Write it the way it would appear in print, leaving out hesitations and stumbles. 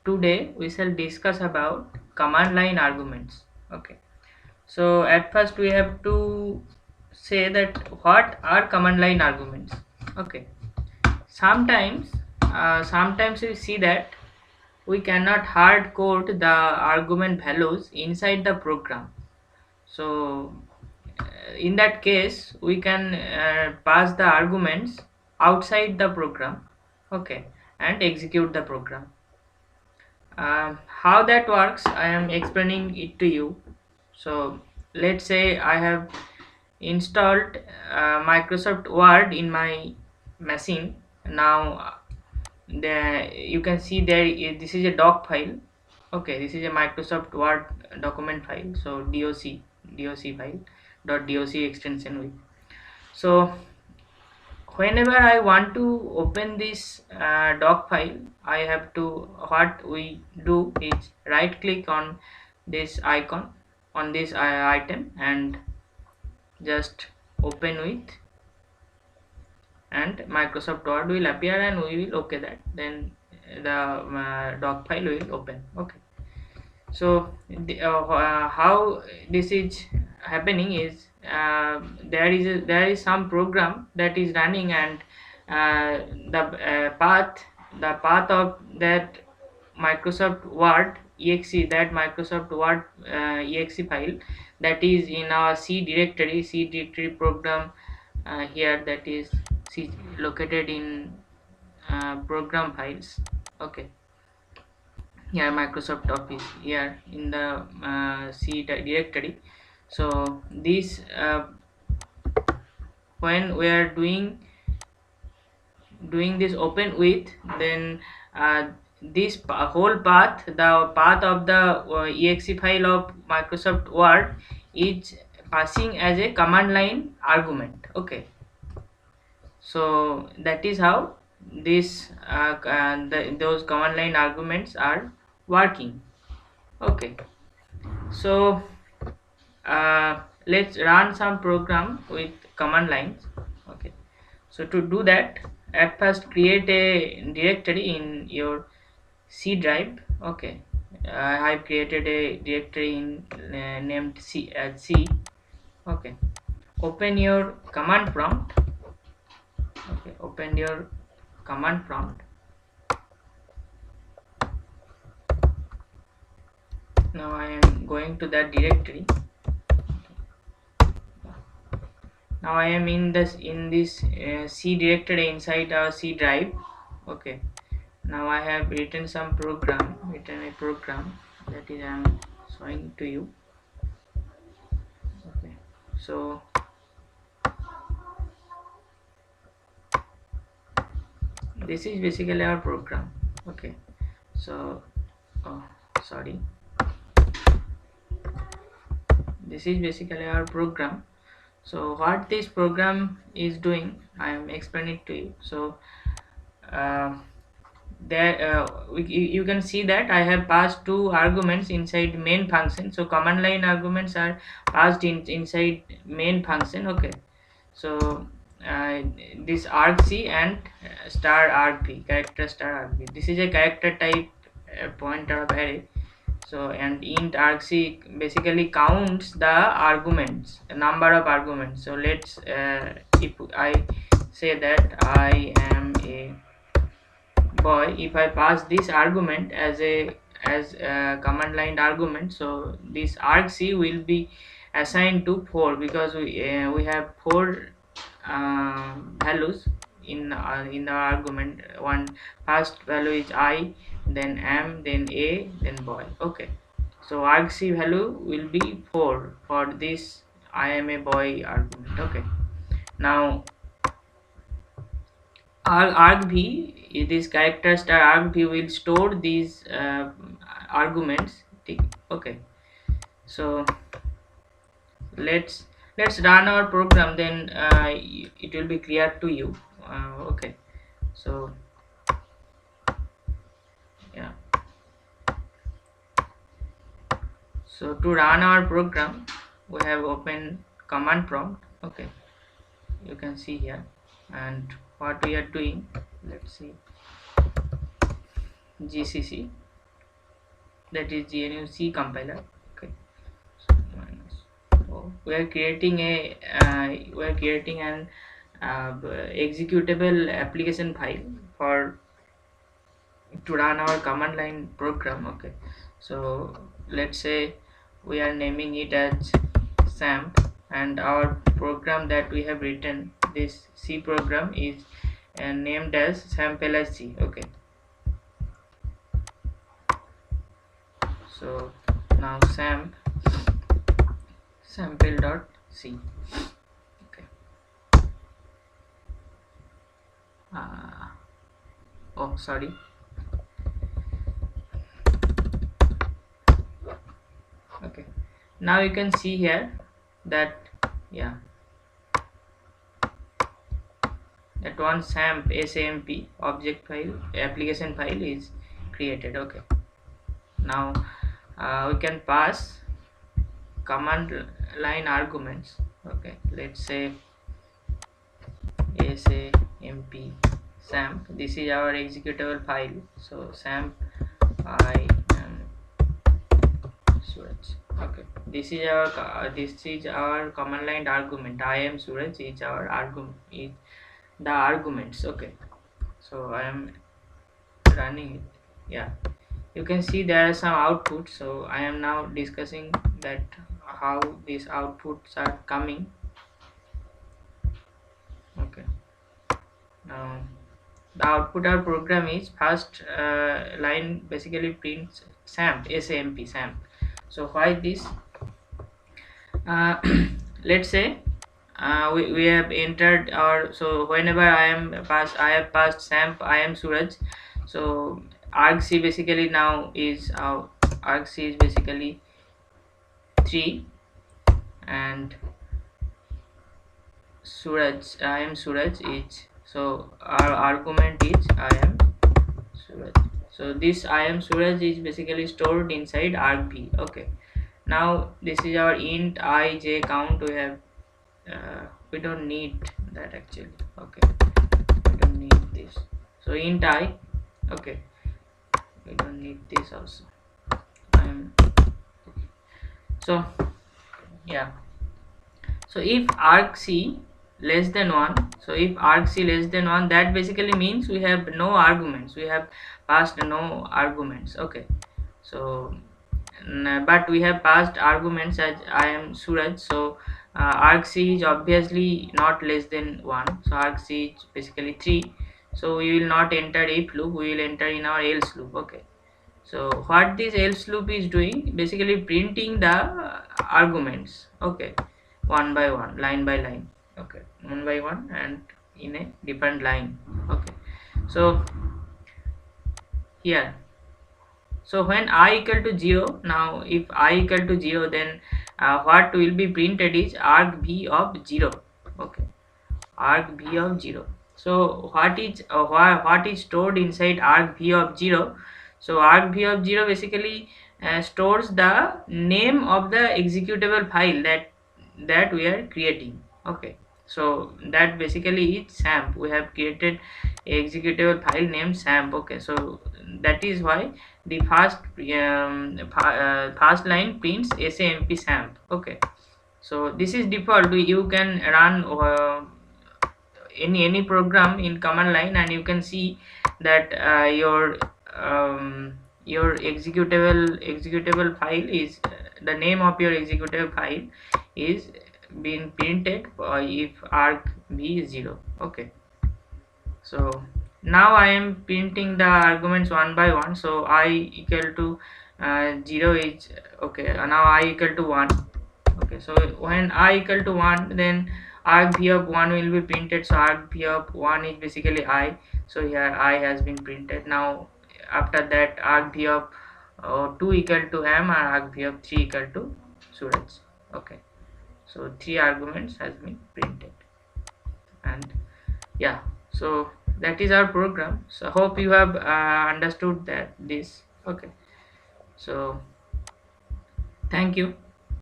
Today we shall discuss about command line arguments. Okay. So at first we have to say that what are command line arguments. Okay. Sometimes we see that we cannot hard code the argument values inside the program. So in that case we can pass the arguments outside the program. Okay, and execute the program. How that works, I am explaining it to you. So let's say I have installed Microsoft Word in my machine. Now you can see this is a doc file. Okay, this is a Microsoft Word document file. So doc file .doc extension with. So whenever I want to open this doc file, I have to, what we do is right click on this icon, on this item, and just open with, and Microsoft Word will appear and we will okay that, then the doc file will open. Okay. So how this is happening is, there is some program that is running, and the path of that Microsoft Word exe file, that is in our C directory program, here, that is located in program files. Okay, here Microsoft Office, here in the C directory. So this when we are doing this open with, then this whole path, the path of the exe file of Microsoft Word, is passing as a command line argument. Okay, so that is how those command line arguments are working. Okay, so let's run some program with command lines. Okay, so to do that, at first create a directory in your C drive. Okay, I have created a directory in named C. Okay, open your command prompt. Okay, open your command prompt. Now I am going to that directory. Now I am in this C directory inside our C drive. Okay, now I have written a program that is I am showing to you. Okay, so this is basically our program. Okay, so oh, sorry, this is basically our program. So what this program is doing, I am explaining to you. So uh, you can see that I have passed two arguments inside main function. So command line arguments are passed inside main function. Okay, so uh, this argc and star argv, character star argv, this is a character type pointer of array. So and int argc basically counts the arguments, the number of arguments. So let's if I say that I am a boy, if I pass this argument as a command line argument, so this argc will be assigned to 4, because we have 4 values in the argument. One first value is I, then am, then a, then boy. Okay, so argc value will be 4 for this I am a boy argument. Okay, now argv, this character star argv will store these arguments. Okay, so let's run our program, then it will be clear to you. Okay, so yeah, so to run our program, we have open command prompt. Okay, you can see here, and what we are doing, let's see, gcc that is GNU C compiler. Okay, so minus. So we are creating an executable application file for to run our command line program. Okay, so let's say we are naming it as SAMP, and our program that we have written, this C program, is named as SAMPLC. Okay, so now sample.c. Okay, uh, oh sorry. Okay, now you can see here that, yeah, that one SAMP object file application file is created. Okay, now we can pass command line arguments. Okay, let's say SAMP SAMP. This is our executable file. So SAMP I am Suraj. Okay, this is our command line argument. I am Suraj is our argument, is the arguments. Okay, so I am running it. Yeah, you can see there are some outputs. So I am now discussing that how these outputs are coming. Okay, now the output our program is first line basically prints SAMP. So why this, uh, let's say we have entered our, so whenever I have passed SAMP I am Suraj. So argc basically now is argc is basically 3, and I am Suraj is, so our argument is I am Suraj. So this I am Suraj is basically stored inside argv. Okay, now this is our int I j count. We have we don't need that actually. Okay, we don't need this. So int I. Okay, we don't need this also. I'm so yeah. So if argc less than 1, so if argc less than 1, that basically means we have no arguments, we have passed no arguments. Okay, so but we have passed arguments as I am Suraj. So argc is obviously not less than 1, so argc is basically 3. So we will not enter if loop, we will enter in our else loop. Okay, so what this else loop is doing, basically printing the arguments. Okay, one by one, line by line. Okay, one by one and in a different line. Okay, so here, so when I equal to 0, now if I equal to 0, then what will be printed is argv of 0. Okay, argv of 0. So what is stored inside argv of 0? So argv of 0 basically stores the name of the executable file that we are creating. Okay, so that basically is SAMP. We have created a executable file named SAMP. Okay, so that is why the first line prints SAMP. Okay, so this is default. You can run any program in command line, and you can see that your executable file is the name of your executable file is being printed if argv is 0. Okay, so now I am printing the arguments one by one. So I equal to 0 is okay, now I equal to 1. Okay, so when I equal to 1, then argv of 1 will be printed. So argv of 1 is basically I. So here I has been printed. Now after that argv of 2 equal to m, and argv of 3 equal to Suraj. Okay, so 3 arguments has been printed. And yeah, so that is our program. So hope you have understood that this. Okay, so thank you.